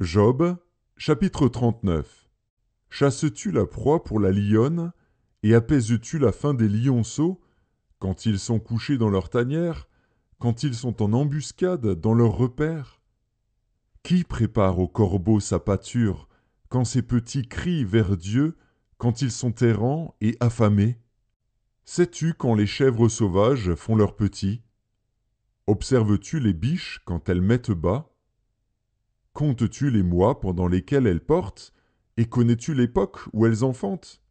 Job, chapitre 39. Chasses-tu la proie pour la lionne, et apaises-tu la faim des lionceaux, quand ils sont couchés dans leur tanière, quand ils sont en embuscade dans leur repère? Qui prépare au corbeau sa pâture, quand ses petits crient vers Dieu, quand ils sont errants et affamés? Sais-tu quand les chèvres sauvages font leurs petits? Observes-tu les biches quand elles mettent bas? Comptes-tu les mois pendant lesquels elles portent, et connais-tu l'époque où elles enfantent?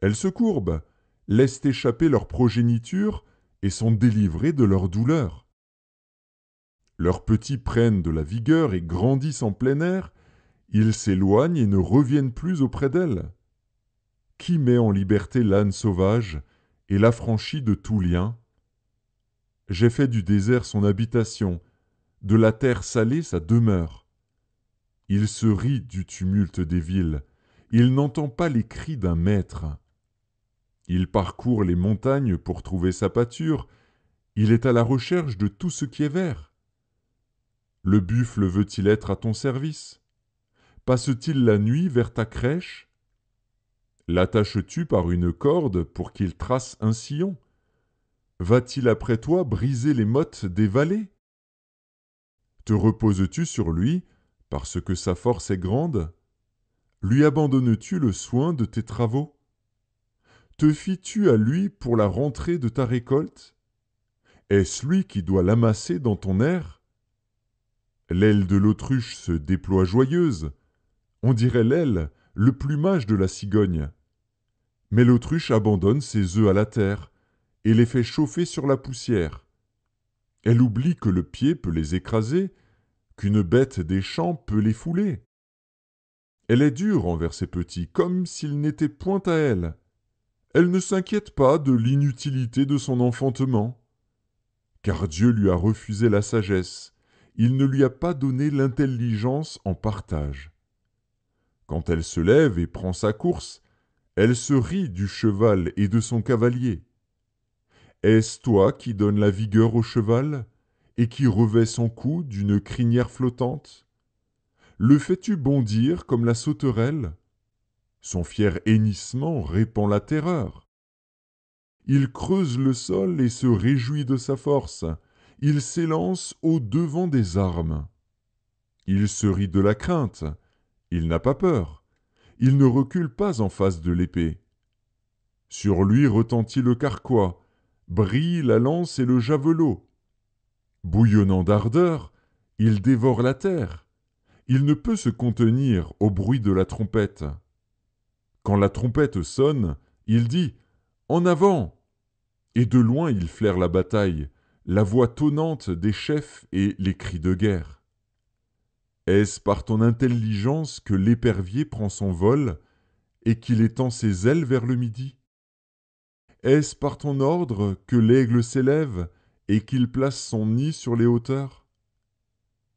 Elles se courbent, laissent échapper leur progéniture, et sont délivrées de leur douleur. Leurs petits prennent de la vigueur et grandissent en plein air, ils s'éloignent et ne reviennent plus auprès d'elles. Qui met en liberté l'âne sauvage et l'affranchit de tout lien? J'ai fait du désert son habitation, de la terre salée sa demeure. Il se rit du tumulte des villes, il n'entend pas les cris d'un maître. Il parcourt les montagnes pour trouver sa pâture, il est à la recherche de tout ce qui est vert. Le buffle veut-il être à ton service? Passe-t-il la nuit vers ta crèche? L'attaches-tu par une corde pour qu'il trace un sillon? Va-t-il après toi briser les mottes des vallées? Te reposes-tu sur lui parce que sa force est grande? Lui abandonnes-tu le soin de tes travaux? Te fies-tu à lui pour la rentrée de ta récolte? Est-ce lui qui doit l'amasser dans ton aire? L'aile de l'autruche se déploie joyeuse. On dirait l'aile, le plumage de la cigogne. Mais l'autruche abandonne ses œufs à la terre et les fait chauffer sur la poussière. Elle oublie que le pied peut les écraser, qu'une bête des champs peut les fouler. Elle est dure envers ses petits, comme s'ils n'étaient point à elle. Elle ne s'inquiète pas de l'inutilité de son enfantement, car Dieu lui a refusé la sagesse, il ne lui a pas donné l'intelligence en partage. Quand elle se lève et prend sa course, elle se rit du cheval et de son cavalier. Est-ce toi qui donnes la vigueur au cheval, et qui revêt son cou d'une crinière flottante? Le fais-tu bondir comme la sauterelle? Son fier hennissement répand la terreur. Il creuse le sol et se réjouit de sa force. Il s'élance au-devant des armes. Il se rit de la crainte. Il n'a pas peur. Il ne recule pas en face de l'épée. Sur lui retentit le carquois, brille la lance et le javelot. Bouillonnant d'ardeur, il dévore la terre. Il ne peut se contenir au bruit de la trompette. Quand la trompette sonne, il dit « En avant !» Et de loin il flaire la bataille, la voix tonnante des chefs et les cris de guerre. Est-ce par ton intelligence que l'épervier prend son vol et qu'il étend ses ailes vers le midi? Est-ce par ton ordre que l'aigle s'élève et qu'il place son nid sur les hauteurs?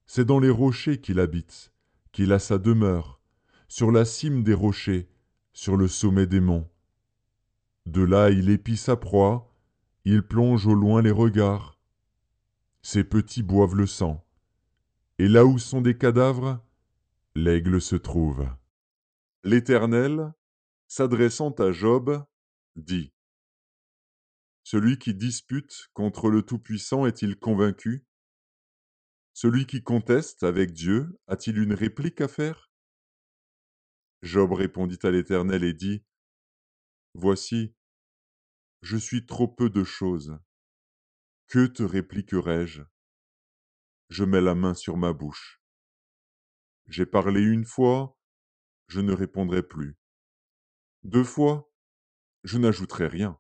C'est dans les rochers qu'il habite, qu'il a sa demeure, sur la cime des rochers, sur le sommet des monts. De là il épie sa proie, il plonge au loin les regards. Ses petits boivent le sang. Et là où sont des cadavres, l'aigle se trouve. L'Éternel, s'adressant à Job, dit: Celui qui dispute contre le Tout-Puissant est-il convaincu? Celui qui conteste avec Dieu a-t-il une réplique à faire? Job répondit à l'Éternel et dit: Voici, je suis trop peu de choses. Que te répliquerai-je? Je mets la main sur ma bouche. J'ai parlé une fois, je ne répondrai plus. Deux fois, je n'ajouterai rien.